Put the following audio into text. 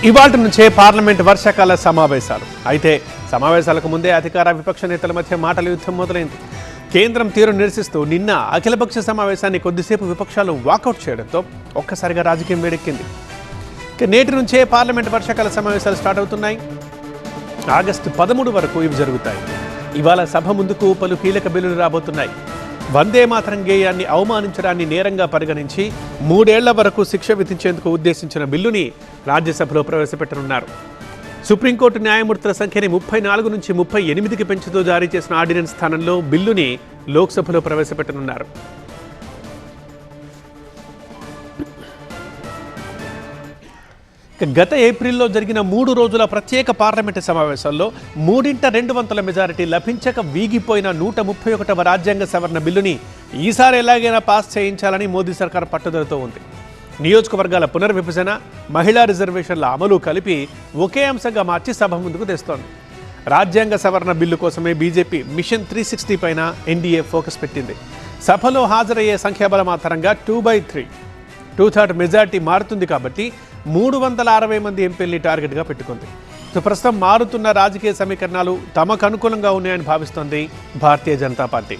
ఇవాల్టి నుంచే పార్లమెంట్ వర్షాకాల సమావేశాలు. అయితే సమావేశాలకు ముందే అధికార విపక్ష నేతల మధ్య మాటల యుద్ధం మొదలైంది. కేంద్రం తీరు నిరసిస్తూ నిన్న అఖిలపక్ష సమావేశాన్ని కొద్దిసేపు విపక్షాలు వాకౌట్ చేయడంతో ఒక్కసారిగా రాజకీయం వేడెక్కింది. నేటి నుంచే పార్లమెంట్ వర్షాకాల సమావేశాలు స్టార్ట్ అవుతున్నాయి. ఆగస్టు 13 వరకు ఇవి జరుగుతాయి. ఇవాళ సభ ముందుకు పలు కీలక బిల్లులు రాబోతున్నాయి. వందే మాతరం గేయాన్ని అవమానించడాన్ని నేరంగా పరిగణించి 3 ఏళ్ల వరకు శిక్ష విధించేందుకు ఉద్దేశించిన బిల్లుని రాజ్యసభలో ప్రవేశపెట్టనున్నారు. సుప్రీంకోర్టు న్యాయమూర్తుల సంఖ్యని 34 నుంచి 38కి పెంచుతూ జారీ చేసిన ఆర్డినెన్స్ స్థానంలో బిల్లుని లోక్సభలో ప్రవేశపెట్టనున్నారు. గత ఏప్రిల్లో జరిగిన 3 రోజుల ప్రత్యేక పార్లమెంటు సమావేశాల్లో 3/2 మెజారిటీ లభించక వీగిపోయిన 131వ రాజ్యాంగ సవరణ బిల్లుని ఈసారి ఎలాగైనా పాస్ చేయించాలని మోదీ సర్కార్ పట్టుదలతో ఉంది. నియోజకవర్గాల పునర్విభజన, మహిళా రిజర్వేషన్ల అమలు కలిపి ఒకే అంశంగా మార్చి సభ ముందుకు తెస్తోంది. రాజ్యాంగ సవరణ బిల్లు కోసమే బీజేపీ మిషన్ 360 పైన ఎన్డీఏ ఫోకస్ పెట్టింది. సభలో హాజరయ్యే సంఖ్యాబలం ఆధారంగా 2/3 మెజార్టీ మారుతుంది కాబట్టి 360 మంది ఎంపీల్ని టార్గెట్గా పెట్టుకుంది. ప్రస్తుతం మారుతున్న రాజకీయ సమీకరణాలు తమకు అనుకూలంగా ఉన్నాయని భావిస్తోంది భారతీయ జనతా పార్టీ.